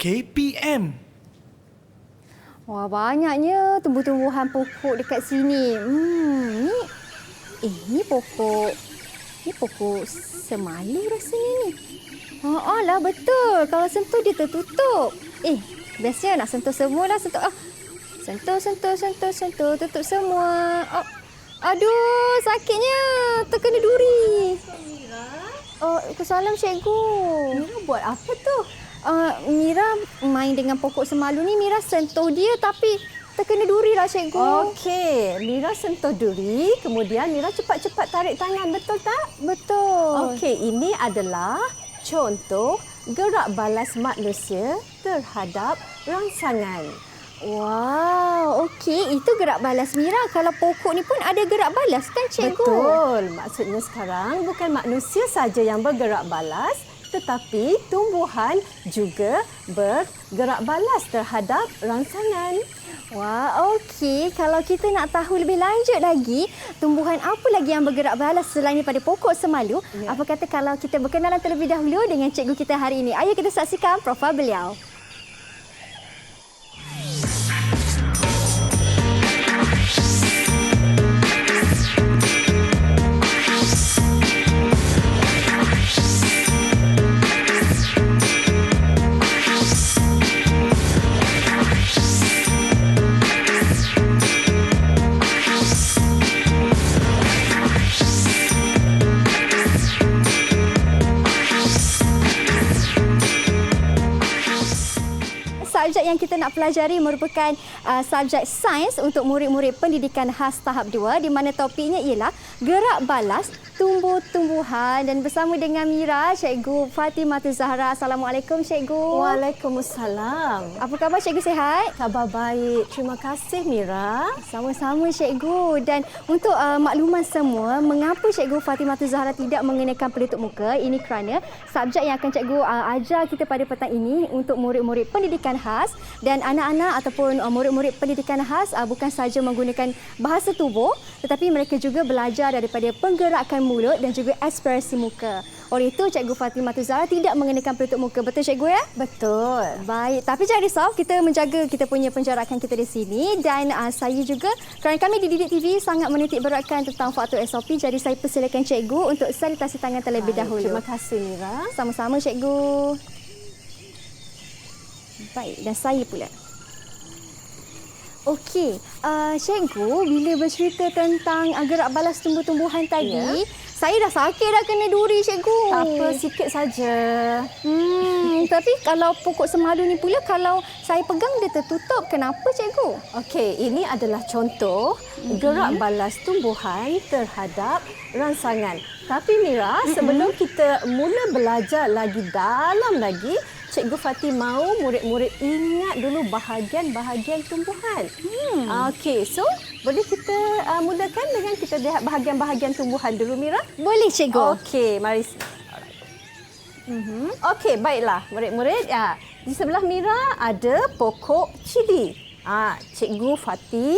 KPM. Wah, banyaknya tumbuh-tumbuhan pokok dekat sini. Ni pokok. Ni pokok semalu rasanya ni. Lah betul. Kalau sentuh dia tertutup. Biasanya nak sentuh semua lah. Sentuh. Tutup semua. Aduh, sakitnya. Terkena duri. Salam cikgu. Mira buat apa tu? Mira main dengan pokok semalu ni. Mira sentuh dia tapi terkena duri lah cikgu. Okey, Mira sentuh duri, kemudian Mira cepat-cepat tarik tangan, betul tak? Betul. Okey, ini adalah contoh gerak balas manusia terhadap rangsangan. Wow, okey. Itu gerak balas Mira. Kalau pokok ni pun ada gerak balas kan cikgu? Betul. Maksudnya sekarang bukan manusia saja yang bergerak balas, tetapi tumbuhan juga bergerak balas terhadap rangsangan. Wah, okey. Kalau kita nak tahu lebih lanjut lagi, tumbuhan apa lagi yang bergerak balas selain daripada pokok semalu? Ya. Apa kata kalau kita berkenalan terlebih dahulu dengan cikgu kita hari ini? Ayo kita saksikan profil beliau. Subjek yang kita nak pelajari merupakan subjek sains untuk murid-murid pendidikan khas tahap 2 di mana topiknya ialah gerak balas tumbuh-tumbuhan dan bersama dengan Mira, Cikgu Fatimah Zahra. Assalamualaikum Cikgu. Waalaikumsalam. Apa khabar Cikgu, sihat? Khabar baik. Terima kasih Mira. Sama-sama Cikgu. Dan untuk makluman semua, mengapa Cikgu Fatimah Zahra tidak mengenakan pelitup muka? Ini kerana subjek yang akan Cikgu ajar kita pada petang ini untuk murid-murid pendidikan khas dan anak-anak ataupun murid-murid pendidikan khas bukan sahaja menggunakan bahasa tubuh tetapi mereka juga belajar daripada penggerakan mulut dan juga ekspresi muka. Oleh itu Cikgu Fatimah Zahra tidak mengenakan pelitup muka. Betul Cikgu ya? Betul. Baik, tapi jangan risau, kita menjaga kita punya penjarakan kita di sini dan saya juga kerana kami di Didik TV sangat menitik beratkan tentang faktor SOP, jadi saya persilakan Cikgu untuk sanitasi tangan terlebih dahulu. Terima kasih Mira. Sama-sama Cikgu. Baik, dan saya pula. Okey, Cikgu, bila bercerita tentang gerak balas tumbuh-tumbuhan tadi, saya dah sakit dah kena duri Cikgu. Tak apa, sikit saja. Tapi kalau pokok semalu ni pula, kalau saya pegang dia tertutup. Kenapa Cikgu? Okey, ini adalah contoh gerak balas tumbuhan terhadap rangsangan. Tapi Mira, sebelum kita mula belajar lagi dalam lagi, Cikgu Fatih mahu murid-murid ingat dulu bahagian-bahagian tumbuhan. Okey, so boleh kita mulakan dengan kita lihat bahagian-bahagian tumbuhan dulu Mira? Boleh Cikgu. Okey, mari. Okey, baiklah murid-murid. Di sebelah Mira ada pokok cili. Cikgu Fatih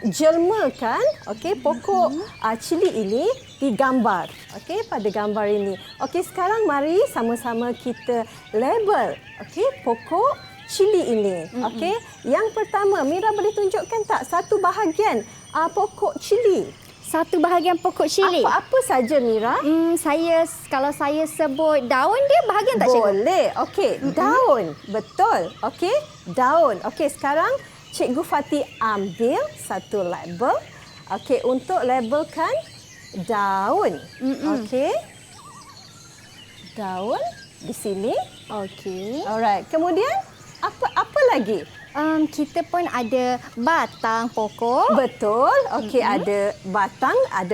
jelmakan pokok cili ini digambar pada gambar ini. Okey, sekarang mari sama-sama kita label pokok cili ini. Okey, yang pertama Mira boleh tunjukkan tak satu bahagian pokok cili? Satu bahagian pokok cili. Apa saja Mira? Kalau saya sebut daun dia bahagian tak Cikgu? Boleh. Okey, daun. Betul. Okey, daun. Okey, sekarang Cikgu Fatih ambil satu label. Okey, untuk labelkan daun. Okey. Daun di sini. Okey. Alright. Kemudian apa lagi? Kita pun ada batang pokok. Betul. Okey, ada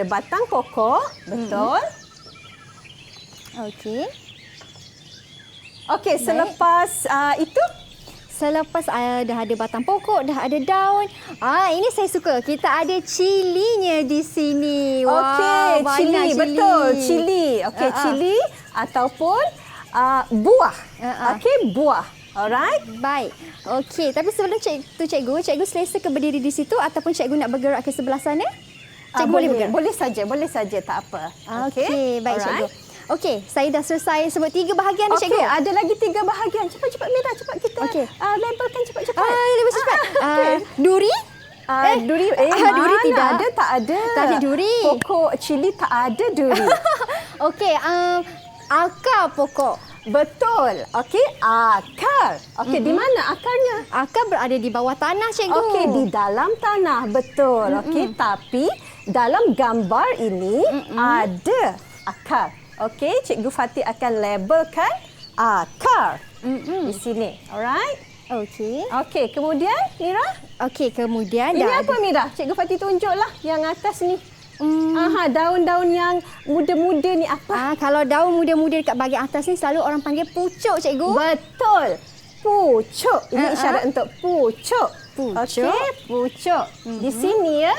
batang pokok. Betul. Okey. Okey, selepas itu selepas dah ada batang pokok, dah ada daun. Ini saya suka. Kita ada cilinya di sini. Okey, cili. Betul, cili. Okey, cili ataupun buah. Okey, buah. Alright. Baik. Okey, tapi sebelum cikgu selesa ke berdiri di situ ataupun cikgu nak bergerak ke sebelah sana? Cikgu boleh bergerak? Boleh saja, tak apa. Okey, baik Cikgu. Okey, saya dah selesai sebut 3 bahagian dah, Okey, cikgu. ada lagi 3 bahagian. Cepat-cepat Mira, cepat kita Okey. labelkan cepat-cepat. Lebih cepat. Okey. Duri? Duri duri mana tidak. ada, tak ada. Tak ada duri. Pokok cili tak ada duri. Okey, akar pokok. Betul. Okey, akar. Okey, di mana akarnya? Akar berada di bawah tanah, cikgu. Okey, di dalam tanah. Betul. Okey, tapi dalam gambar ini ada akar. Okey, Cikgu Fatih akan labelkan akar di sini. Alright? Okey. Okey, kemudian Mira? Okey, kemudian Ini dah apa Mira? Cikgu Fatih tunjuklah yang atas ni. Daun-daun yang muda-muda ni apa? Kalau daun muda-muda dekat bahagian atas ni selalu orang panggil pucuk, cikgu. Betul. Pucuk. Ini isyarat untuk pucuk. Pucuk. Okey, pucuk. Di sini ya.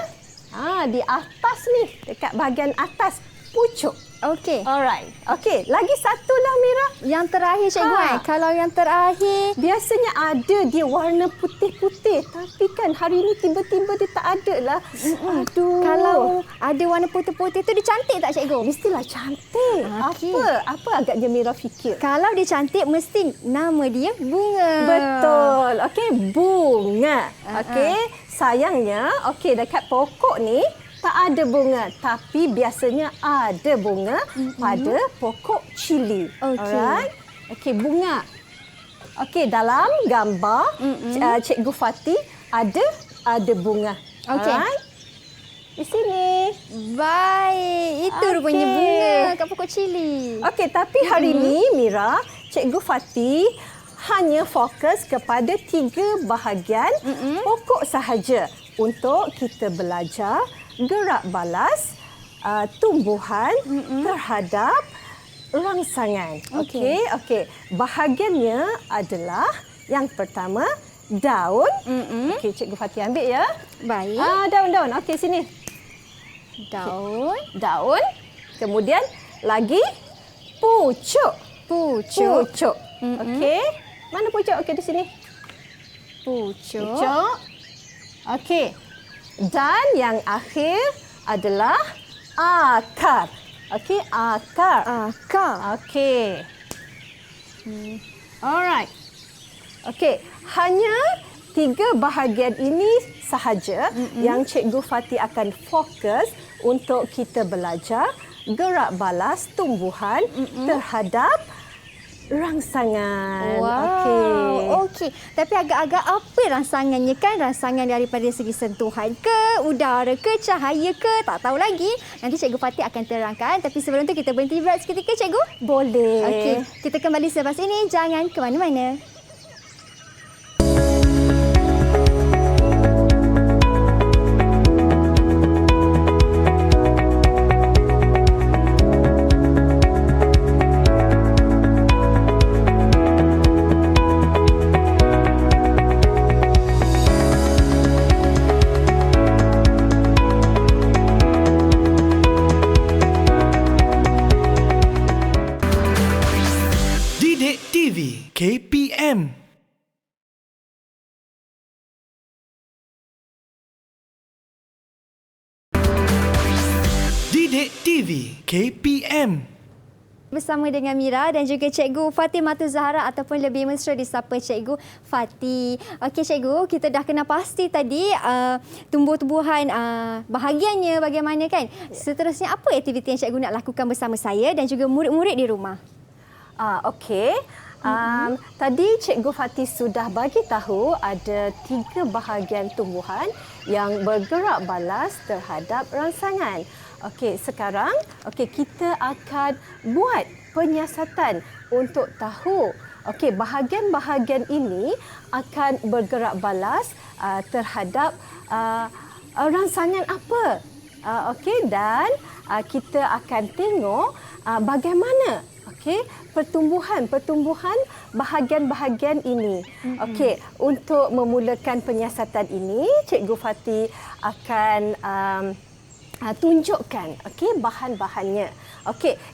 Di atas ni, dekat bahagian atas, pucuk. Okey. Alright. Okey, lagi satu lah Mira. Yang terakhir, cikgu. Kalau yang terakhir, Biasanya ada dia warna putih-putih. Tapi kan hari ni tiba-tiba dia tak ada lah. Aduh. kalau ada warna putih-putih tu dia cantik tak, cikgu? Mestilah cantik. Okey. Apa agaknya Mira fikir? Kalau dia cantik, mesti nama dia bunga. Betul. Okey, bunga. Okey, sayangnya okey dekat pokok ni tak ada bunga, tapi biasanya ada bunga pada pokok cili. Okey. Alright? Okey, bunga. Okey, dalam gambar Cikgu Fatih ada bunga. Okey. Alright? Di sini. Baik. Itu rupanya Okey. bunga kat pokok cili. Okey, tapi hari ni Mira, Cikgu Fatih hanya fokus kepada 3 bahagian pokok sahaja untuk kita belajar gerak balas tumbuhan terhadap rangsangan. Okey. Okey. Bahagiannya adalah yang pertama daun. Okey, Cikgu Fatih ambil ya. Baik. Daun-daun. Okey, sini. Daun. Daun. Kemudian lagi pucuk. Pucuk. Pucuk. Okey. Mana pucuk? Okey, di sini. Pucuk. Pucuk. Okey. Dan yang akhir adalah akar. Okey, akar. Akar. Okey. Alright. Okey, hanya 3 bahagian ini sahaja yang Cikgu Fatih akan fokus untuk kita belajar gerak balas tumbuhan terhadap rangsangan. Wow. Okey. Tapi agak-agak apa rangsangannya kan? Rangsangan daripada segi sentuhan ke, udara ke, cahaya ke? Tak tahu lagi. Nanti Cikgu Fatih akan terangkan. Tapi sebelum tu kita berhenti berehat seketika, Cikgu. Boleh. Okey. Kita kembali selepas ini. Jangan ke mana-mana. KPM. Didik TV KPM. Bersama dengan Mira dan juga Cikgu Fatimatul Zahra ataupun lebih mesra disapa Cikgu Fatih. Okey Cikgu, kita dah kenal pasti tadi tumbuh-tumbuhan bahagiannya bagaimana kan. Seterusnya apa aktiviti yang Cikgu nak lakukan bersama saya dan juga murid-murid di rumah? Okey. Tadi Cikgu Fatih sudah bagi tahu ada 3 bahagian tumbuhan yang bergerak balas terhadap rangsangan. Okey, sekarang kita akan buat penyiasatan untuk tahu bahagian-bahagian ini akan bergerak balas terhadap rangsangan apa. Dan kita akan tengok bagaimana pertumbuhan bahagian-bahagian ini. Untuk memulakan penyiasatan ini, Cikgu Fatih akan tunjukkan bahan-bahannya.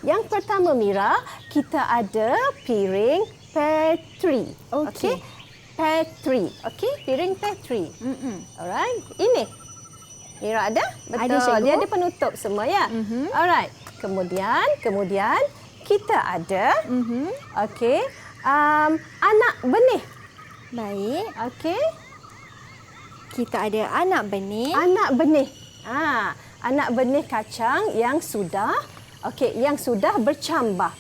Yang pertama Mira, kita ada piring Petri. Petri. Piring Petri. Alright. Ini Mira ada? Betul. Ada, Cikgu. Dia ada penutup semua ya. Alright. Kemudian kita ada okey, anak benih. Baik. Okey. Kita ada anak benih. Anak benih. Anak benih kacang yang sudah yang sudah bercambah.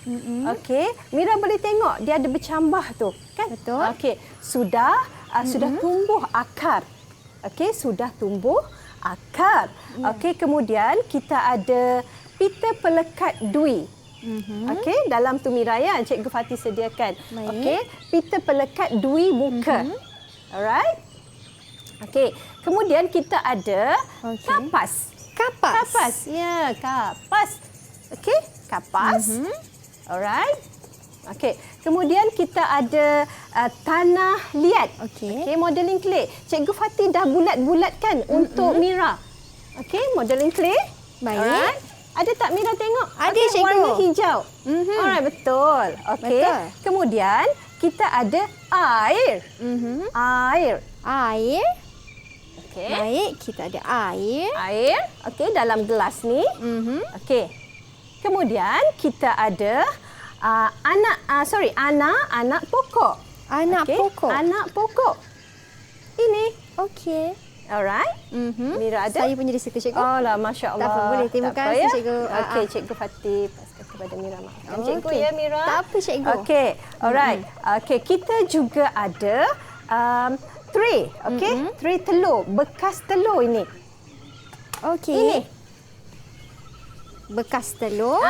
Okey, Mira boleh tengok dia ada bercambah tu, kan? Betul. Okey, sudah tumbuh akar. Okey, sudah tumbuh akar. Okey, kemudian kita ada pita pelekat dui. Okey, dalam tu Mira ya, Cikgu Fatih sediakan. Baik. Okey, pita pelekat dui muka. Alright? Okey, kemudian kita ada kapas. Kapas. Ya, kapas. Okey, kapas. Alright. Okey, kemudian kita ada tanah liat. Okey. Okey, modeling clay. Cikgu Fatih dah bulat-bulatkan untuk Mira. Okey, modeling clay. Baik. Alright. Ada tak Mira tengok? Ada, Okey, Cikgu. warna hijau. Alright, betul. Okey. Betul. Kemudian kita ada air. Air. Air. Okey. Baik, kita ada air. Air. Okey, dalam gelas ni. Okey. Kemudian kita ada anak pokok. Anak Okey, pokok. Anak pokok. Ini. Okey. Alright. Mira ada? Saya punya di situ, Cikgu. Oh lah, Masya Allah. Tak apa, boleh. Terima Tak apa, kasih, ya? Cikgu. Okey, Cikgu Fatih. Paskan kepada Mira. Maafkan Cikgu Okey. ya, Mira. Tak apa, Cikgu. Okey, alright. Okey, kita juga ada tray. Okey, tray telur. Bekas telur ini. Okey. Ini. Bekas telur.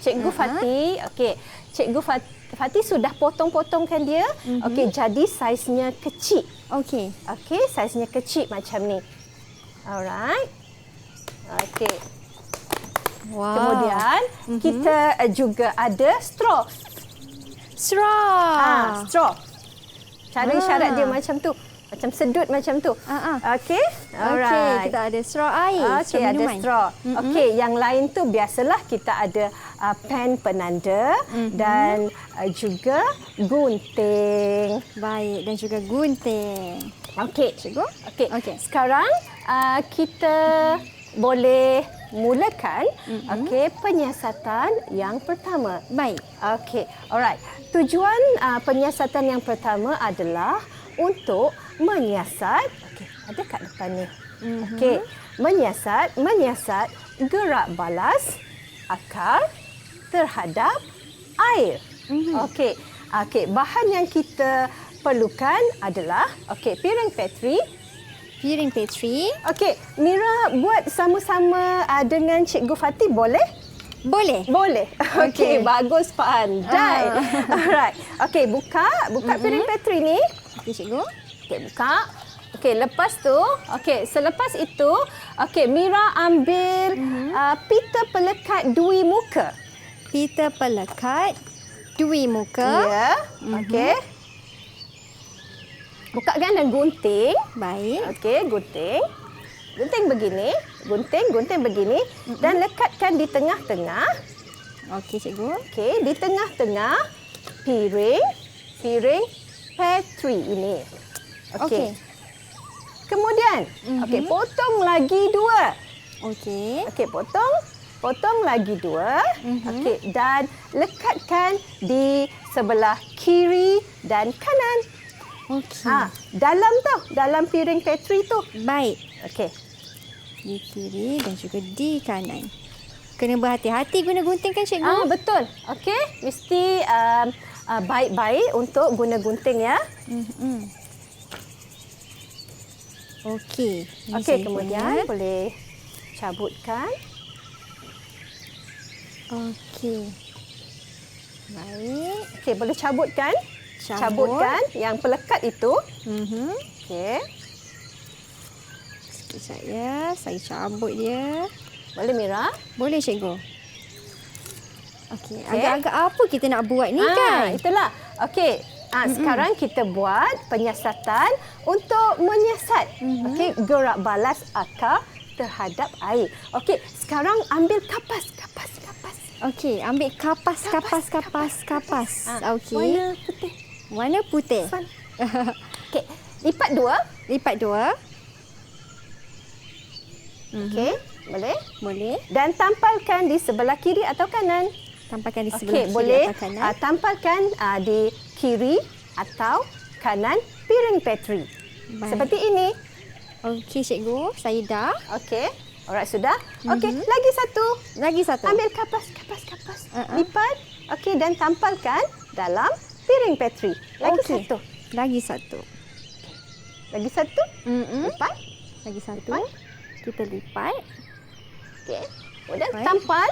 Cikgu Fatih. Okey, Cikgu Fatih sudah potong-potongkan dia. Okey, jadi saiznya kecil. Okey. Okey, saiznya kecil macam ni. Alright. Okey. Wow. Kemudian kita juga ada straw. Straw. Straw. Cara isyarat dia macam tu. Macam sedut macam tu. Okey. Okey, kita ada straw air. Okey, ada straw. Okey, yang lain tu biasalah kita ada pen penanda dan juga gunting. Baik, dan juga gunting. Okey. Cikgu? Okey. Okey. Sekarang kita boleh mulakan penyiasatan yang pertama. Baik. Okey. Alright. Tujuan penyiasatan yang pertama adalah untuk menyiasat. Okey, ada kat depan ni. Okey. Menyiasat gerak balas akar terhadap air. Okey. Okey, bahan yang kita perlukan adalah piring petri. Piring petri. Okey, Mira buat sama-sama dengan Cikgu Fatih boleh? Boleh. Boleh. Okey, Okey. bagus, pandai. Alright. Okey, buka piring petri ni. Okey, Cikgu. Okey, buka. Okey, lepas tu, selepas itu, Mira ambil pita pelekat dui muka. Pita pelekat dui muka. Ya. Okey. Buka kan dan gunting. Baik. Okey, gunting. Gunting begini, gunting begini dan lekatkan di tengah-tengah. Okey, Cikgu. Okey, di tengah-tengah piring petri ini. Okey. Kemudian, potong lagi dua. Okey. Okey, potong lagi dua. Okey, dan lekatkan di sebelah kiri dan kanan. Okey. Dalam piring petri tu. Baik. Okey. Di kiri dan juga di kanan. Kena berhati-hati guna gunting kan, Cikgu? Betul. Okey, mesti baik-baik untuk guna gunting ya. Okey. Okey, kemudian boleh cabutkan. Okey. Baik. Okey, boleh cabutkan. Cabut. Cabutkan yang pelekat itu. Okey. Sekejap ya. Saya cabut dia. Boleh Mira? Boleh, Cikgu. Okey. Agak-agak apa kita nak buat ni kan? Itulah. Okey. Sekarang kita buat penyiasatan untuk menyiasat. Okey, gerak balas akar terhadap air. Okey, sekarang ambil kapas. Okey, ambil kapas. Okey. Warna putih. Warna putih. Okey, lipat dua. Lipat dua. Okey, boleh? Boleh. Dan tampalkan di sebelah kiri atau kanan. Tampalkan di sebelah Okey, kiri boleh atau kanan. tampalkan di kiri atau kanan piring petri. Baik. Seperti ini. Okey, cikgu. Saya dah. Okey. Alright, sudah. Okey, lagi satu. Lagi satu. Ambil kapas. Lipat. Okey, dan tampalkan dalam piring petri. Lagi Okey. satu. Lagi satu. Lagi satu. Lipat. Lagi satu. Lipat. Kita lipat. Okey. Kemudian Baik. tampal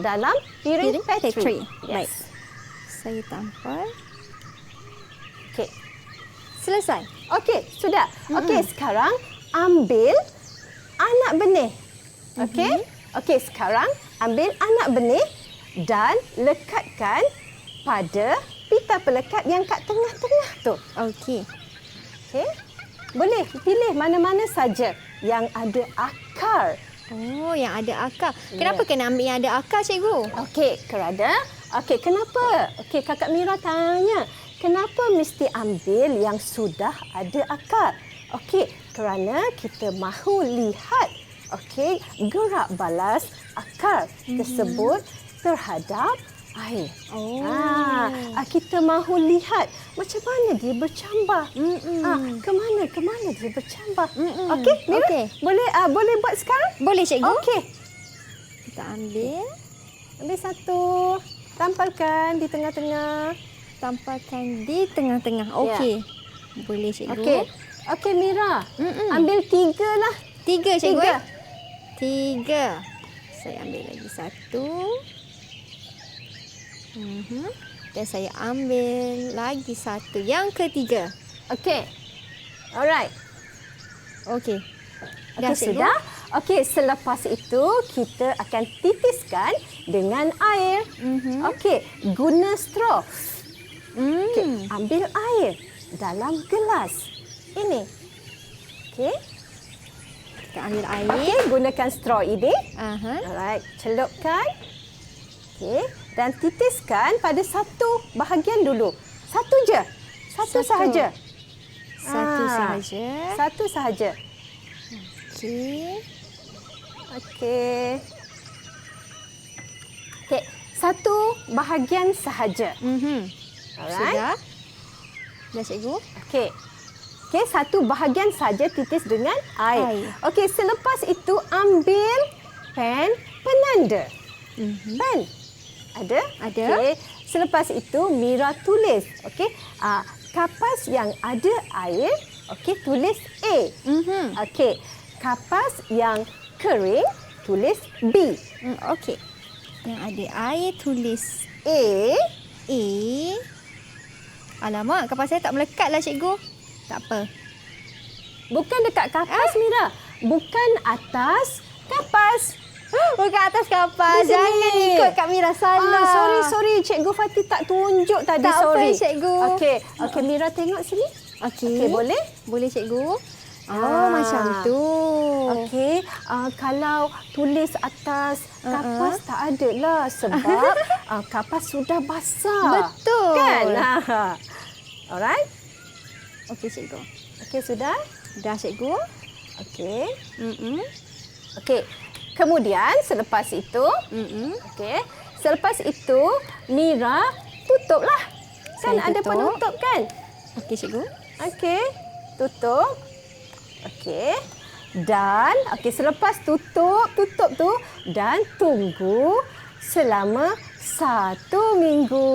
dalam piring petri. petri. Baik. Yes. Saya tampal. Okey. Selesai. Okey, sudah. Okey, sekarang ambil anak benih. Okey? Okey, sekarang ambil anak benih dan lekatkan pada pita pelekat yang kat tengah-tengah tu. Okey. Okey? Boleh pilih mana-mana saja yang ada akar. Oh, yang ada akar. Kenapa kena ambil yang ada akar, cikgu? Okey, kenapa? Okey, Kakak Mira tanya. Kenapa mesti ambil yang sudah ada akar? Okey, kerana kita mahu lihat gerak balas akar tersebut terhadap air. Oh. Kita mahu lihat macam mana dia bercambah. Ke mana dia bercambah. Okey, Mira? Okey. Boleh buat sekarang? Boleh, cikgu. Okey. Kita ambil. Ambil satu. Tampalkan di tengah-tengah. Tampalkan di tengah-tengah. Okey. Boleh, cikgu. Okey, Mira. Ambil 3 lah. 3, cikgu. 3. 3. Saya ambil lagi satu. Dan saya ambil lagi satu. Yang ketiga. Okey. Alright. Okey. Okey, sudah? Okey, selepas itu kita akan titiskan dengan air. Okey, guna straw. Okey, ambil air dalam gelas. Ini. Okey. Kita ambil air. Okey, gunakan straw ini. Aha. Alright, celupkan. Okey, dan titiskan pada satu bahagian dulu. Satu je. Satu sahaja. Satu sahaja. Satu sahaja. Okey. Okey. Okey, satu bahagian sahaja. Alright. Sudah. Dah, cikgu. Okey. Okey, satu bahagian saja titis dengan air. Okey, selepas itu ambil pen penanda. Pen. Ada? Ada. Okey, selepas itu Mira tulis. Okey, kapas yang ada air, okey, tulis A. Okey, kapas yang kering tulis B. Okey. Yang ada air tulis A. A. Alamak, kapas saya tak melekatlah, cikgu. Tak apa. Bukan dekat kapas, Mira. Bukan atas kapas. Bukan atas kapas. Di sini. Jangan ikut Kak Mira, salah. Sorry. Cikgu Fatih tak tunjuk tadi. Tak apa, sorry. cikgu. Okey, Mira tengok sini. Okey. Okey, boleh? Boleh, cikgu. Oh, macam tu. Okey, kalau tulis atas kapas tak ada lah sebab kapas sudah basah. Betul. Kan? Alright. Okey, cikgu. Okey, sudah? Dah, cikgu. Okey. Okey. Kemudian selepas itu, okey. Selepas itu Mira tutuplah. Kan Saya ada tutup. penutup kan? Okey, cikgu. Okey. Tutup. Okey. Dan selepas tutup tu dan tunggu selama 1 minggu.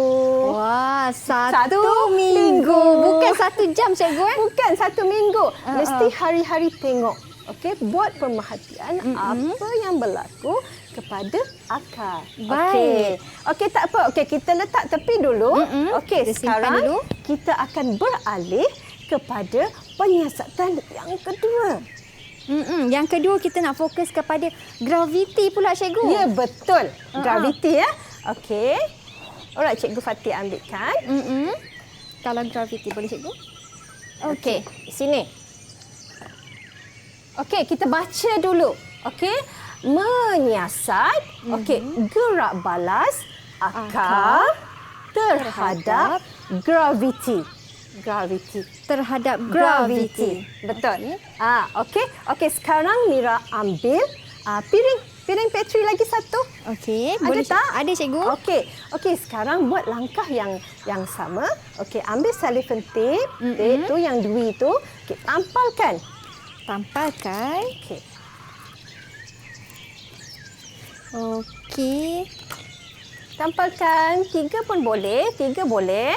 Wah, Satu satu minggu. minggu. Bukan 1 jam, cikgu. Bukan 1 minggu. Mesti hari-hari tengok. Okey, buat pemerhatian apa yang berlaku kepada akar. Baik. Okey, tak apa. Okey, kita letak tepi dulu. Okey, Kita simpan sekarang dulu. kita akan beralih kepada penyiasatan yang kedua. Yang kedua, kita nak fokus kepada graviti pula, cikgu. Ya, betul. Graviti ya. Okey. Alright, Cikgu Fatih ambilkan. Kalau graviti, boleh, cikgu? Okey, sini. Okey, kita baca dulu. Okey, menyiasat. Okey, gerak balas akar terhadap graviti. Terhadap graviti. Betul. Okey. Okey, sekarang Mira ambil piring piring petri lagi satu. Okey, Ada boleh tak? Ada cikgu. Okey, sekarang buat langkah yang sama. Okey, ambil cellophane tape, tape tu yang dui tu, okey, tampalkan. Tampalkan. Okey. Okey. Tampalkan 3 pun boleh, 3 boleh.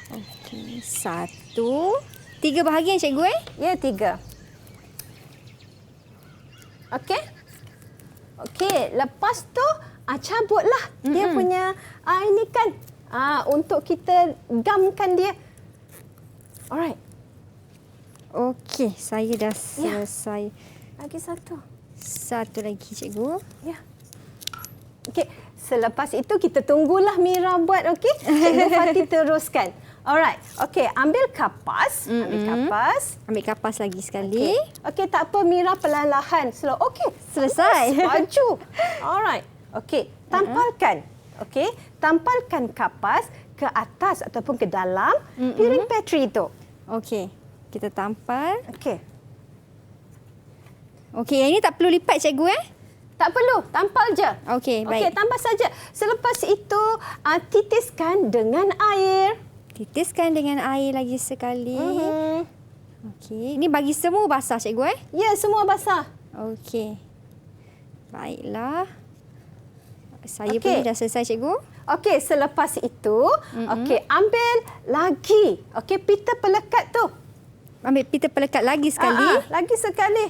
Okey, 1. 3 bahagian cikgu Ya, 3. Okey. Okey, lepas tu cabutlah dia punya ini kan untuk kita gamkan dia. Alright. Okey, saya dah selesai. Lagi satu. Satu lagi cikgu. Ya. Okey, selepas itu kita tunggulah Mira buat, okey? Cikgu Fatih teruskan. Alright. Okey, ambil kapas, Ambil kapas lagi sekali. Okey, tak apa Mira perlahan-lahan. Slow. Okey, Selesai. baju. Alright. Okey, tampalkan. Okey, tampalkan kapas ke atas ataupun ke dalam piring petri itu. Okey, kita tampal. Okey. Okey, yang ini tak perlu lipat cikgu Tak perlu, tampal je. Okey, baik. Okey, tambah saja. Selepas itu, titiskan dengan air. Titiskan dengan air lagi sekali. Okey, ini bagi semua basah cikgu Ya, semua basah. Okey. Baiklah. Saya Okey. pun dah selesai cikgu. Okey, selepas itu, okey, ambil lagi. Okey, pita pelekat tu. Ambil pita pelekat lagi sekali. Lagi sekali.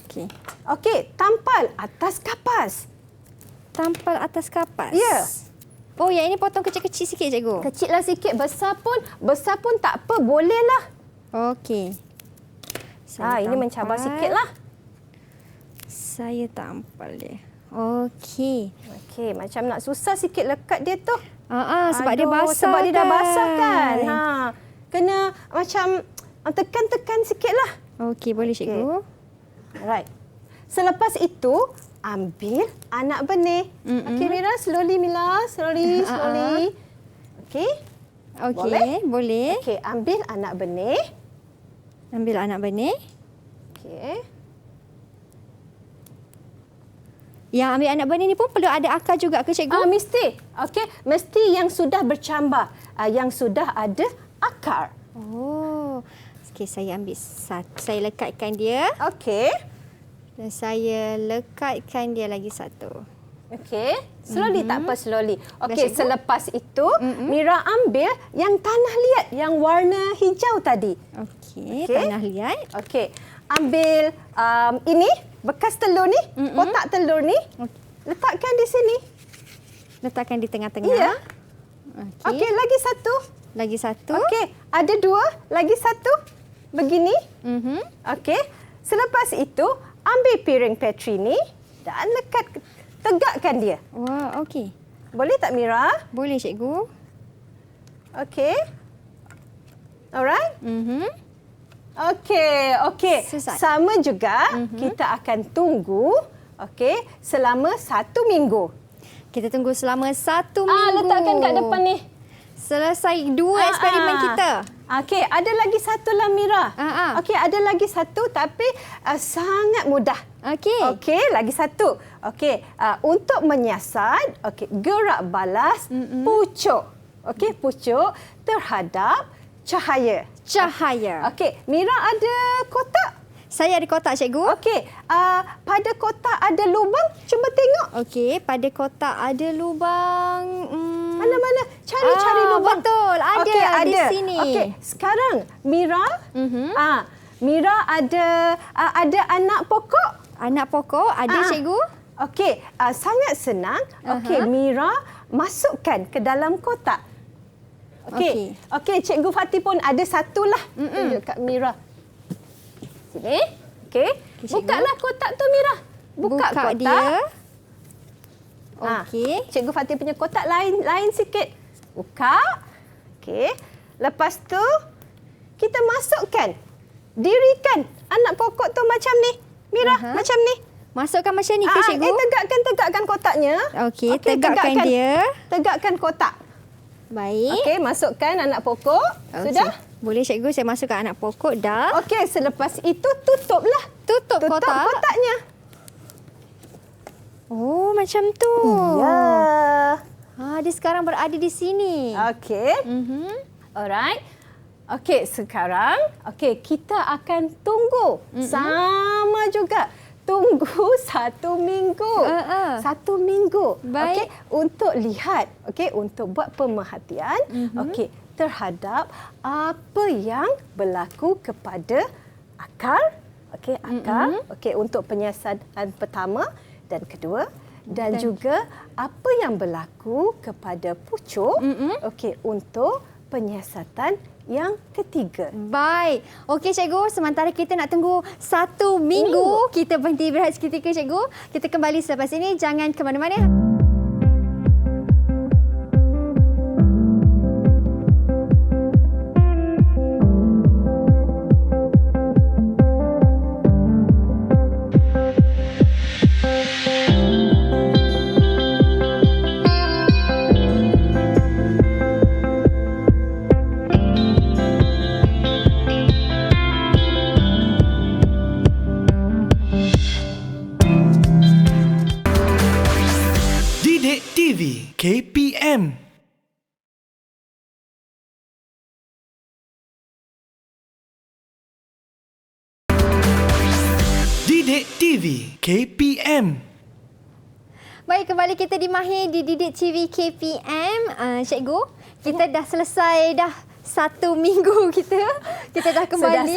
Okey. Okey, tampal atas kapas. Tampal atas kapas. Ya. Oh, yang ini potong kecil-kecil sikit cikgu. Kecillah sikit, besar pun tak apa, bolehlah. Okey. Saya Ini mencabar sikitlah. Saya tampal dia. Okey. Okey, macam nak susah sikit lekat dia tu. Sebab dia basah. Sebab dia dah basah kan. kan? Kena macam tekan-tekan sikitlah. Okey, boleh cikgu. Alright. Selepas itu, ambil anak benih. Okey, Mira, slowly Mila. Slowly. Okey. Okey, boleh. Okey, ambil anak benih. Ambil anak benih. Okey. Yang ambil anak benih ni pun perlu ada akar juga ke cikgu? Mesti. Okey, mesti yang sudah bercambar, yang sudah ada akar. Oh. Okey, saya ambil satu. Saya lekatkan dia. Okey. Dan saya lekatkan dia lagi satu. Okey. Slowly, tak apa, slowly. Okey, cikgu. selepas itu, Mira ambil yang tanah liat, yang warna hijau tadi. Okey, Okey. tanah liat. Okey. Ambil ini, bekas telur ni, kotak telur ni. Letakkan di sini. Letakkan di tengah-tengah. Ya. Okey. Okey, lagi satu. Lagi satu. Okey, ada 2, lagi satu. Begini. Okey. Selepas itu, ambil piring petri ni dan tegakkan dia. Wah, okey. Boleh tak Mira? Boleh cikgu. Okey. Alright? Okey. Selesai. Sama juga, kita akan tunggu selama 1 minggu. Kita tunggu selama 1 minggu. Letakkan kat depan ni. Selesai 2 eksperimen kita. Okey, ada lagi satu lah Mira. Okey, ada lagi satu tapi sangat mudah. Okey. Okey, lagi satu. Okey, untuk menyiasat, gerak balas pucuk. Okey, pucuk terhadap cahaya. Okey, Mira ada kotak? Saya ada kotak cikgu. Okey, pada kotak ada lubang. Cuba tengok. Okey, pada kotak ada lubang. Mana-mana? Cari lubang. Betul, ada Okey, di ada. sini. Okey, sekarang Mira, Mira ada anak pokok. Anak pokok ada cikgu. Okey, sangat senang. Okey, Mira masukkan ke dalam kotak. Okey. Okey, Cikgu Fatih pun ada satulah. Tunjuk kat Mira. Sini. Okey. Bukalah kotak tu Mira. Buka kotak dia. Okey. Cikgu Fatih punya kotak lain sikit. Buka. Okey. Lepas tu kita masukkan. Dirikan anak pokok tu macam ni. Mira, macam ni. Masukkan macam ni ke cikgu? Tegakkan kotaknya. Okey, tegakkan dia. Tegakkan kotak. Baik. Okey, masukkan anak pokok. Sudah? Boleh cikgu, saya masukkan anak pokok dah. Okey, selepas itu tutuplah. Tutup kotak. kotaknya. Oh, macam tu. Ya. Dia sekarang berada di sini. Okey. Alright. Okey, sekarang kita akan tunggu. Sama juga. Tunggu 1 minggu. 1 minggu. Baik. Okey, untuk lihat, untuk buat pemerhatian, terhadap apa yang berlaku kepada akar, akar, untuk penyiasatan pertama dan kedua, dan juga apa yang berlaku kepada pucuk, untuk penyiasatan yang ketiga. Baik. Okey cikgu, sementara kita nak tunggu 1 minggu, kita berhenti berehat seketika cikgu. Kita kembali selepas ini, jangan ke mana-mana. Didik TV KPM. Didik TV KPM. Baik, kembali kita di Mahir di Didik TV KPM. Cikgu, kita dah selesai dah 1 minggu kita. Kita dah kembali.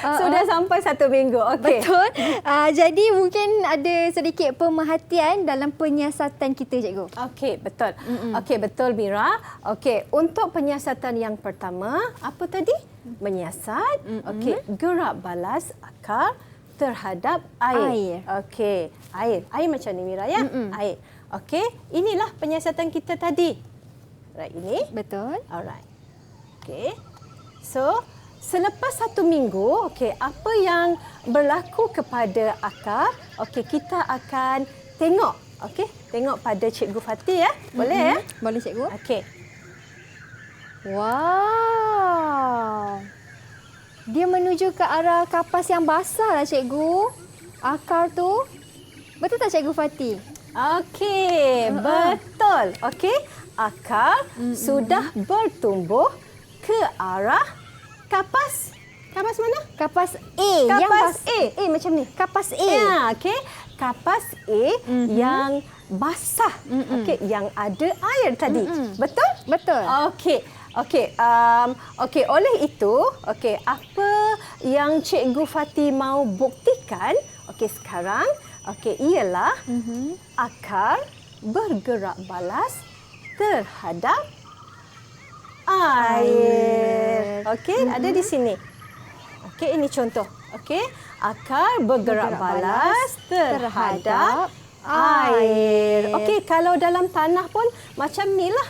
Sudah sampai 1 minggu. Okey. Betul. Jadi mungkin ada sedikit pemerhatian dalam penyiasatan kita, cikgu. Okey, betul. Okey, betul Mira. Okey, untuk penyiasatan yang pertama, apa tadi? Menyiasat, gerak balas akar terhadap air. Okey, air. Air macam ni Mira ya? Air. Okey, inilah penyiasatan kita tadi. Right, ini. Betul. Alright. Okey. So, selepas 1 minggu, apa yang berlaku kepada akar, kita akan tengok. Tengok pada Cikgu Fati ya. Boleh ya? Boleh cikgu. Okey. Wow. Dia menuju ke arah kapas yang basah lah cikgu. Akar tu. Betul tak Cikgu Fati? Okey, betul. Okey, akar sudah bertumbuh ke arah kapas. Kapas mana? Kapas A. Kapas A. Macam ni. Kapas A. Ya, okey. Kapas A yang basah. Yang ada air tadi. Betul? Betul. Okey, oleh itu, apa yang Cikgu Fati mau buktikan, sekarang, ialah akar bergerak balas terhadap air. Ada di sini. Ini contoh. Akar bergerak balas terhadap air. Kalau dalam tanah pun macam nilah.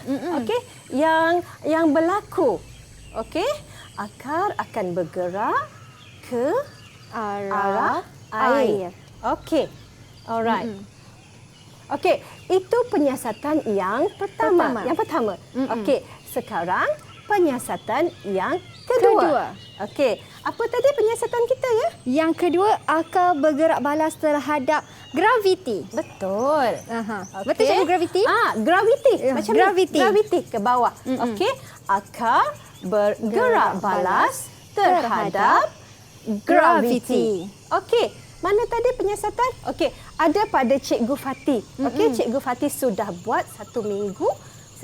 Yang berlaku. Akar akan bergerak ke arah air. Alright. Itu penyiasatan yang pertama. Yang pertama. Sekarang penyiasatan yang kedua. Apa tadi penyiasatan kita ya? Yang kedua, akar bergerak balas terhadap graviti. Betul. Betul cikgu, graviti? Graviti. Macam graviti. ni. Graviti ke bawah. Akar bergerak balas terhadap graviti. Mana tadi penyiasatan? Ada pada Cikgu Fati. Cikgu Fati sudah buat 1 minggu.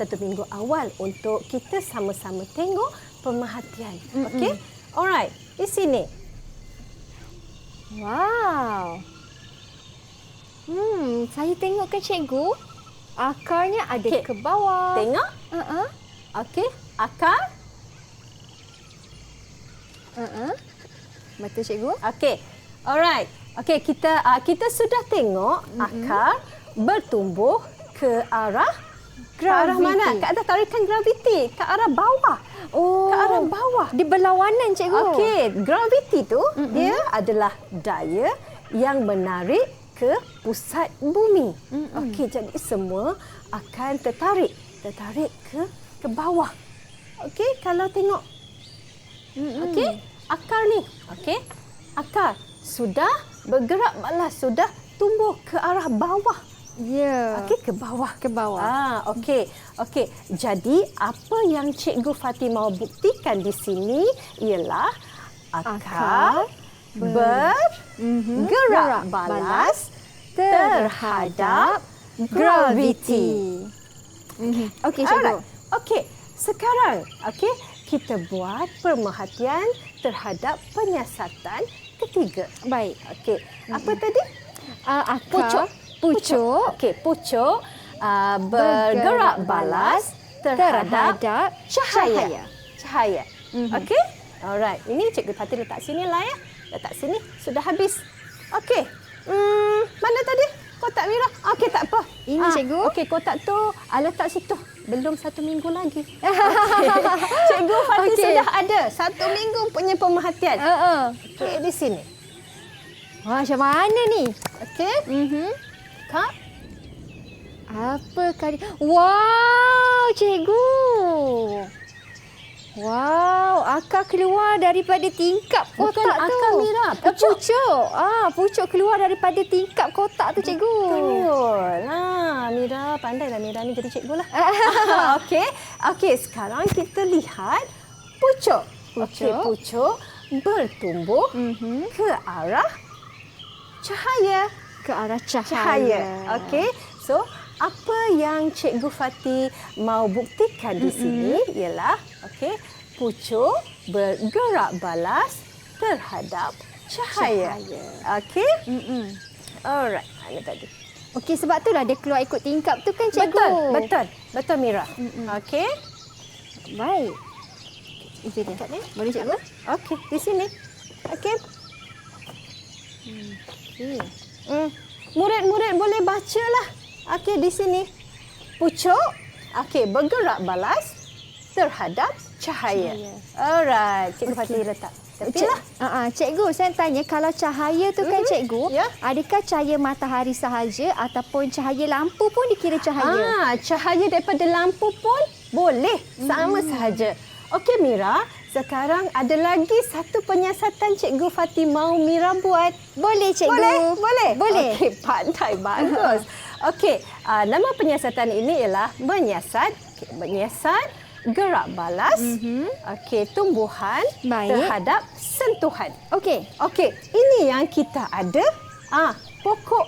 1 minggu awal untuk kita sama-sama tengok pemerhatian. Alright, di sini. Wow. Saya tengok ke cikgu, akarnya ada ke bawah. Tengok. Akar. Betul cikgu. Alright. Kita sudah tengok akar bertumbuh ke arah mana? Ke arah tarikan graviti, ke arah bawah. Ke arah bawah. Di berlawanan cikgu. Graviti tu dia adalah daya yang menarik ke pusat bumi. Jadi semua akan tertarik ke bawah. Kalau tengok. Okey, akar ni. Okey, akar sudah bergerak balas, sudah tumbuh ke arah bawah. Ya. Okey, ke bawah. Ke bawah. Okey. Okey. Jadi apa yang Cikgu Fati mahu buktikan di sini ialah akar bergerak balas terhadap graviti. Okey, cikgu. Alright. Okey, sekarang kita buat pemerhatian terhadap penyiasatan ketiga. Baik. Okey, apa tadi? Akar. Pucuk. Okey, pucuk bergerak balas terhadap cahaya. Cahaya. Okey? Alright. Ini Cikgu Fati letak sini lah ya. Letak sini. Sudah habis. Okey. Mana tadi? Kotak Mira. Okey, tak apa. Ini, cikgu. Okey, kotak tu letak situ. Belum 1 minggu lagi. Okay. Cikgu Fati sudah ada 1 minggu punya pemerhatian. Okey, di sini. Wah, macam mana ni? Okey. Kak. Apa kali? Wow, cikgu. Wow, akar keluar daripada tingkap kotak Bukan tu. akar, Mira, pucuk. Pucuk. Pucuk keluar daripada tingkap kotak tu, cikgu. Betul. Mira, pandailah Mira ni jadi cikgu lah. Okey, sekarang kita lihat pucuk. Okey, pucuk bertumbuh ke arah cahaya. Ke arah Cahaya. Okey. So, apa yang Cikgu Fati mau buktikan di sini ialah pucuk bergerak balas terhadap cahaya. Okey? Alright. Ini tadi. Okey, sebab itulah dia keluar ikut tingkap tu kan, cikgu? Betul Mira. Okey. Baik. Itu dia. Boleh, cikgu? Okey, di sini. Okey. Okey. Murid-murid boleh bacalah. Okey, di sini. Pucuk bergerak balas terhadap cahaya. Alright, Cikgu Fati letak. Tepilah. Cikgu, saya tanya, kalau cahaya tu kan, cikgu, adakah cahaya matahari sahaja ataupun cahaya lampu pun dikira cahaya? Cahaya daripada lampu pun boleh. Sama sahaja. Okey, Mira. Sekarang ada lagi satu penyiasatan Cikgu Fati mahu Mira buat. Boleh, cikgu. Boleh? Boleh. Okey, pandai. Bagus. Okey, nama penyiasatan ini ialah menyiasat gerak balas tumbuhan terhadap sentuhan. Okey. Ini yang kita ada. Pokok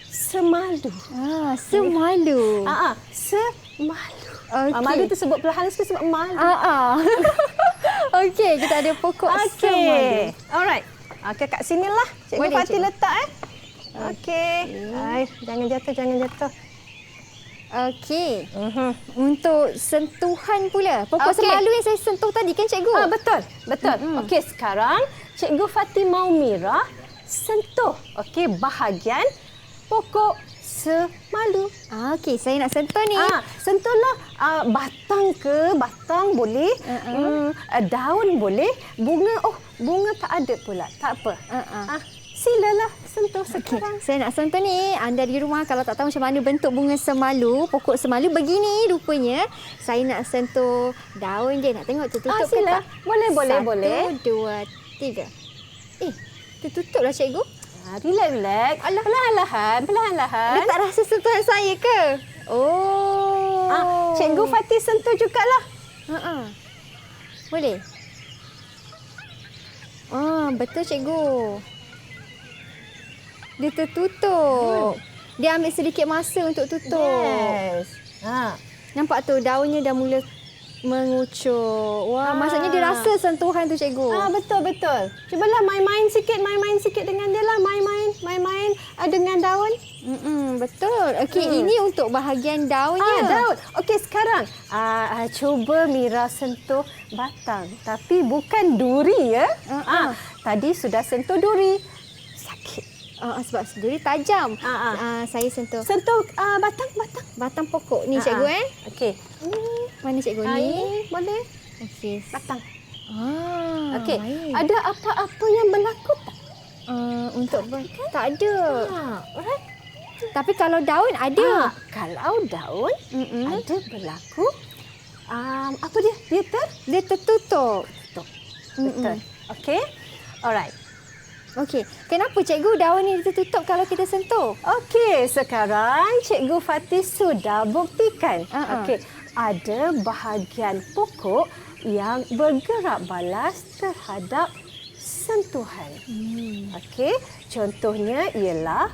semalu. Semalu. Semalu. Okey. Malu tu sebut perlahan sikit sebab malu. Okey, kita ada pokok semalu. Alright. Kat sinilah Cikgu Boleh, Fati cikgu. letak. Okey. Jangan jatuh. Okey. Untuk sentuhan pula. Pokok semalu yang saya sentuh tadi kan, cikgu? Betul. Okey, sekarang Cikgu Fati mahu Mira sentuh bahagian pokok semalu. Okey, saya nak sentuh ni. Sentuhlah batang boleh, daun boleh, bunga tak ada pula. Tak apa. Silalah sentuh sekarang. Saya nak sentuh ni. Anda di rumah kalau tak tahu macam mana bentuk bunga semalu, pokok semalu begini rupanya. Saya nak sentuh daun je. Nak tengok tertutup ke sila. tak? Boleh. 1, 2, 3. Tertutuplah, cikgu. Relax. Perlahan-lahan. Dia tak rasa sentuhan saya ke? Cikgu Fati sentuh jugalah. Boleh? Betul, cikgu. Dia tertutup. Dia ambil sedikit masa untuk tutup. Yes. Nampak tu daunnya dah mula mengucur. Maksudnya dia rasa sentuhan tu, cikgu. Betul. Cubalah main-main sikit dengan dia lah. Main-main dengan daun. Betul. Okey, ini untuk bahagian daunnya. Daun. Okey, sekarang cuba Mira sentuh batang. Tapi bukan duri ya. Tadi sudah sentuh duri. Sakit. Sebab duri tajam. Saya sentuh. Sentuh Batang pokok ni, cikgu. Okey. Mana cikgu ni? Boleh. Okey. Batang. Okey. Ada apa-apa yang berlaku tak? Untuk tak ada. Alright. Tapi kalau daun ada. Kalau daun ada berlaku. Apa dia? Dia Dia tertutup. Betul. Okey. Alright. Okey, kenapa cikgu daun ni tertutup kalau kita sentuh? Okey, sekarang Cikgu Fatih sudah buktikan. Okey, ada bahagian pokok yang bergerak balas terhadap sentuhan. Okey, contohnya ialah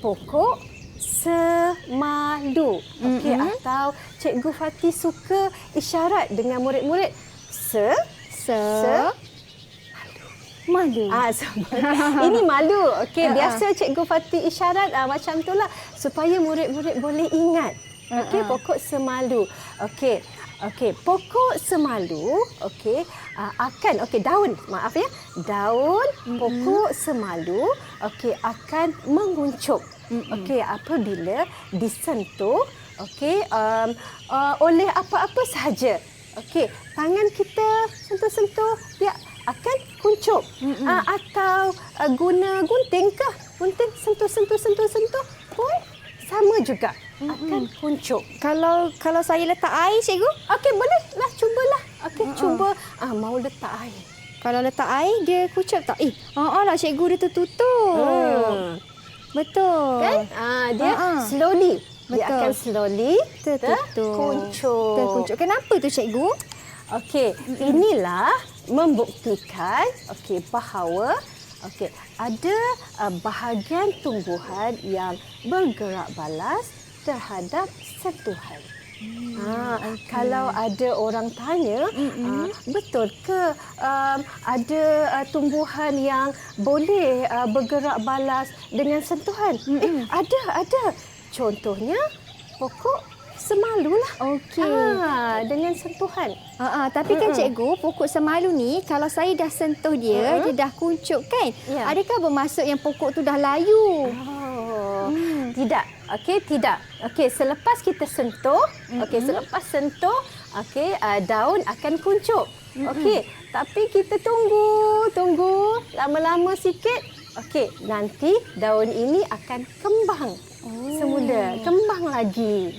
pokok semalu. Okey, atau Cikgu Fatih suka isyarat dengan murid-murid Malu. Ini malu. Okey, biasa Cikgu Fatih isyarat macam itulah supaya murid-murid boleh ingat. Okey, pokok semalu. Okey. Okey, pokok semalu daun, maaf ya. Daun pokok semalu akan menguncup. Okey, apabila disentuh oleh apa-apa sahaja. Okey, tangan kita sentuh-sentuh dia akan kuncup. Atau guna gunting ke? Gunting sentuh pun sama juga akan kuncup. Kalau saya letak air, cikgu? Okey, bolehlah cubalah. Okey, cuba mau letak air. Kalau letak air, dia kuncup tak? Lah cikgu, dia tertutup. Betul. Kan? Dia slowly. Betul. Dia akan slowly terkuncup. Terkuncup. Kenapa tu, cikgu? Okey, inilah membuktikan bahawa ada bahagian tumbuhan yang bergerak balas terhadap sentuhan. Kalau ada orang tanya, betul ke ada tumbuhan yang boleh bergerak balas dengan sentuhan? Ada. Contohnya pokok semalu lah. Okey. Dengan sentuhan. Tapi kan cikgu, pokok semalu ni kalau saya dah sentuh dia, dia dah kuncup kan? Ya. Adakah bermaksud yang pokok tu dah layu? Tidak. Okey, tidak. Okey, selepas kita sentuh, daun akan kuncup. Okey, tapi kita tunggu lama-lama sikit. Okey, nanti daun ini akan kembang. Semula kembang lagi.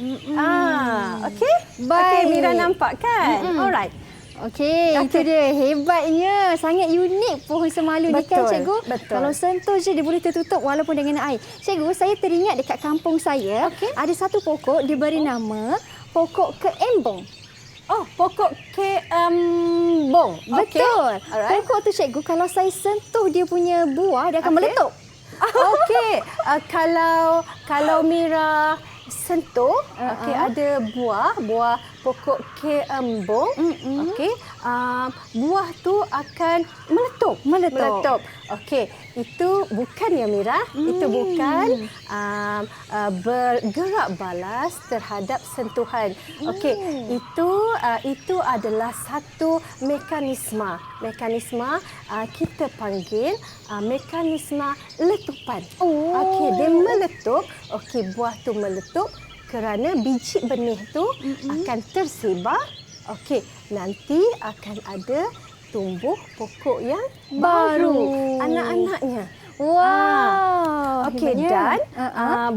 Okey? Baik. Okey, Mira nampak kan? Alright. Okey, itu dia. Hebatnya. Sangat unik pohon semalu ni kan, cikgu? Betul. Kalau sentuh je, dia boleh tertutup walaupun dengan air. Cikgu, saya teringat dekat kampung saya, ada satu pokok diberi nama pokok keembong. Oh, pokok keembong. Betul. Alright. Pokok tu, cikgu, kalau saya sentuh dia punya buah, dia akan meletup. Okey, kalau Mira sentuh, ada buah pokok keembong, buah tu akan meletup. Okey, itu bukan ya Mira, itu bukan bergerak balas terhadap sentuhan. Okey, itu adalah satu mekanisme kita panggil mekanisme letupan. Okey, dia meletup. Okey, buah tu meletup kerana biji benih tu akan tersebar. Okey, nanti akan ada tumbuh pokok yang baru. Anak-anaknya. Wow. Okey, dan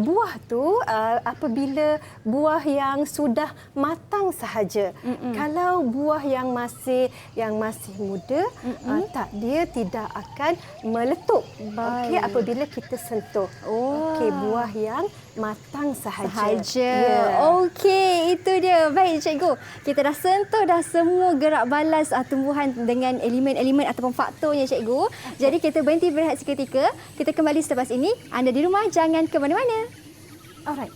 buah tu apabila buah yang sudah matang sahaja. Kalau buah yang masih muda, dia tidak akan meletup. Okey, apabila kita sentuh. Okey, buah yang matang sahaja. Ya. Okey, itu dia. Baik, cikgu. Kita dah sentuh dah semua gerak balas tumbuhan dengan elemen-elemen ataupun faktornya, cikgu. Jadi kita berhenti berehat seketika. Kita kembali selepas ini. Anda di rumah jangan ke mana-mana. Alright.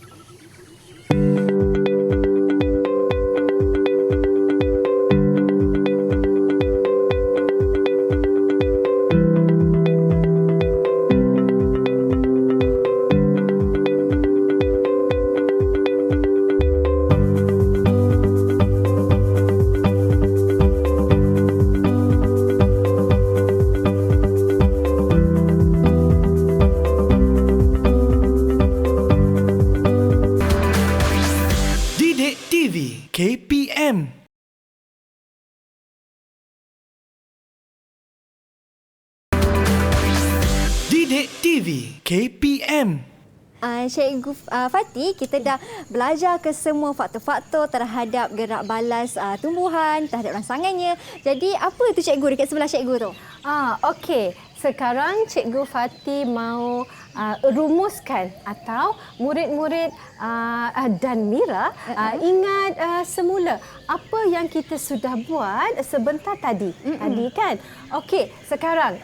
Didik TV KPM. Didik TV KPM. Cikgu Fati, kita dah belajar ke semua faktor-faktor terhadap gerak balas tumbuhan, terhadap rangsangannya. Jadi apa tu cikgu dekat sebelah cikgu tu? Okey. Sekarang Cikgu Fati mau rumuskan atau murid-murid dan Mira ingat semula apa yang kita sudah buat sebentar tadi. Tadi kan? Okey, sekarang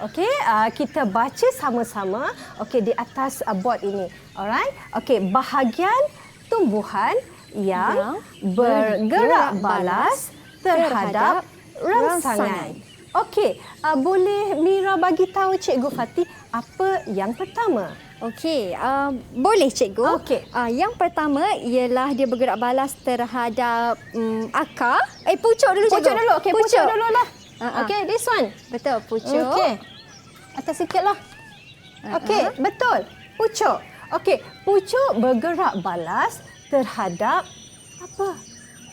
kita baca sama-sama di atas board ini. Alright? Okey, bahagian tumbuhan yang bergerak balas terhadap rangsangan. Okey, boleh Mira bagi tahu Cikgu Fati apa yang pertama? Okey, boleh cikgu. Okey. Yang pertama ialah dia bergerak balas terhadap akar. Pucuk dulu cikgu. Pucuk dulu. Okey, pucuk dululah. Okey, this one. Betul, pucuk. Okey. Atas sikitlah. Okey, betul. Pucuk. Okey, pucuk bergerak balas terhadap apa?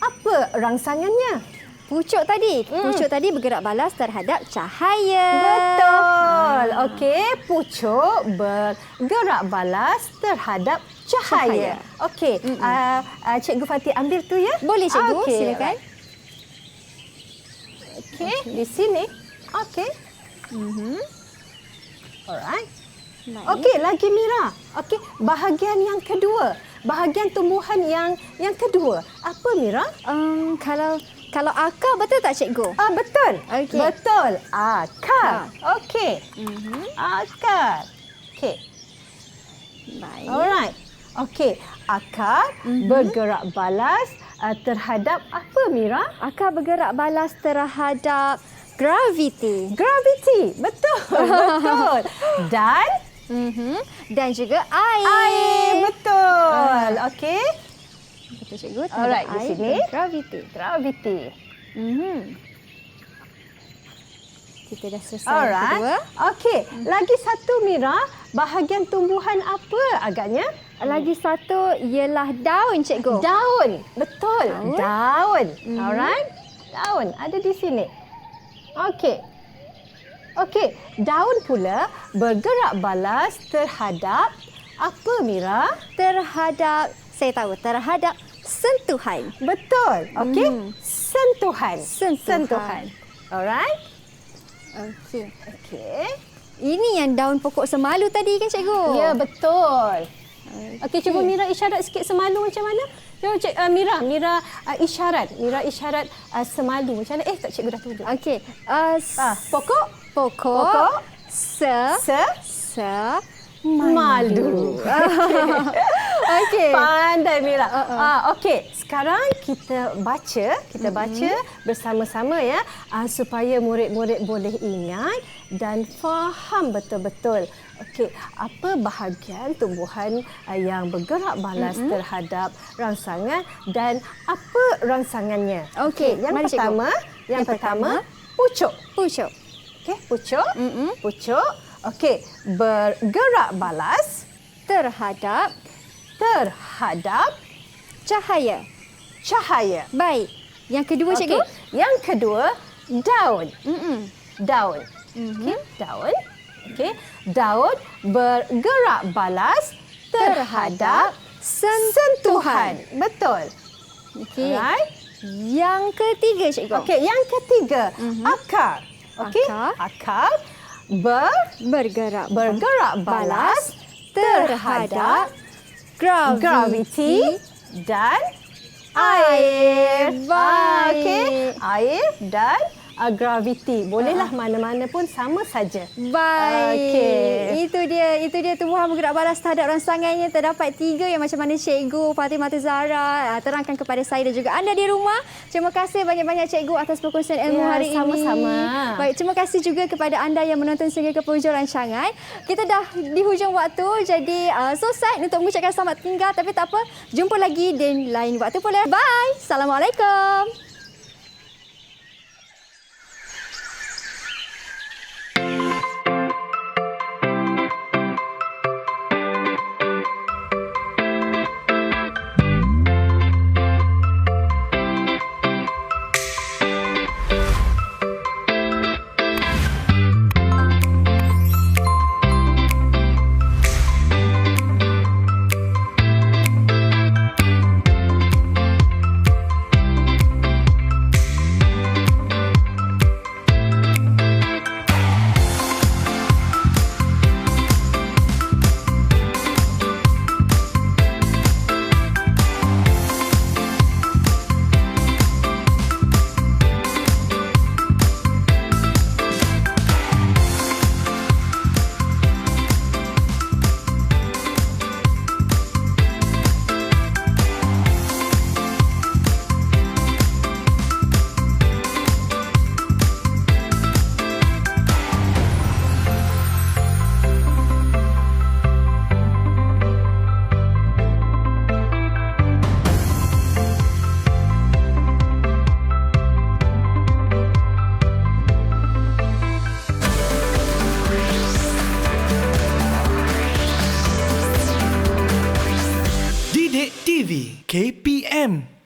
Apa rangsangannya? Pucuk tadi. Pucuk tadi bergerak balas terhadap cahaya. Betul. Okey, pucuk bergerak balas terhadap cahaya. Okey, Cikgu Fati ambil tu ya. Boleh cikgu, Okey, silakan. Okey, di sini. Okey. Alright. Okey, lagi Mira. Okey, bahagian yang kedua. Bahagian tumbuhan yang kedua. Apa Mira? Kalau akar betul tak cikgu? Betul. Okey. Betul. Akar. Okey. Akar. Okey. Baik. Alright. Okey, akar bergerak balas terhadap apa Mira? Akar bergerak balas terhadap graviti. Gravity. Betul. Betul. Dan juga air. Air. Betul. Okey. Betul cikgu. Alright, di air sini. dan graviti. Gravity. Kita dah selesai yang Alright. kedua. Okey, lagi satu Mira, bahagian tumbuhan apa agaknya? Lagi satu ialah daun cikgu. Daun. Betul. Daun. Mhm. Alright. Daun ada di sini. Okey. Okey, daun pula bergerak balas terhadap apa Mira? Terhadap, saya tahu, terhadap sentuhan. Betul. Okey. Sentuhan. Sentuhan. Alright. Okey. Okey. Ini yang daun pokok semalu tadi kan cikgu? Ya, betul. Okey, cuba Mira isyarat sikit semalu macam mana? Cuba Mira isyarat. Mira isyarat semalu macam mana? Tak, cikgu dah tunjuk. Okey. Pokok Pokok. Malu. Okey. Pandai Mira. Okey, sekarang kita baca bersama-sama ya, supaya murid-murid boleh ingat dan faham betul-betul. Okey, apa bahagian tumbuhan yang bergerak balas terhadap rangsangan dan apa rangsangannya? Okey, yang mari pertama, cikgu. yang pertama pucuk. Pucuk. Okey, pucuk. Pucuk. Okey, bergerak balas Terhadap cahaya. cahaya. Baik. Yang kedua cikgu? Yang kedua, daun. Daun. Mhm. Daun. Okey, daun bergerak balas terhadap sentuhan. Betul. Okey. Alright. Yang ketiga cikgu? Okey, yang ketiga, akar. Okey, akar Bergerak balas terhadap graviti dan air. Baik. Okey, air dan graviti. Bolehlah mana-mana pun sama saja. Baik. Okey. Itu dia tumbuhan bergerak balas terhadap rangsangannya. Terdapat 3 yang macam mana Cikgu Fatimah Zahra terangkan kepada saya dan juga anda di rumah. Terima kasih banyak-banyak Cikgu atas perkongsian ilmu hari sama-sama. ini. Baik, terima kasih juga kepada anda yang menonton sehingga ke penghujung rancangan. Kita dah di hujung waktu, jadi so sad untuk mengucapkan selamat tinggal. Tapi tak apa, jumpa lagi di lain waktu pula. Bye. Assalamualaikum. KPM.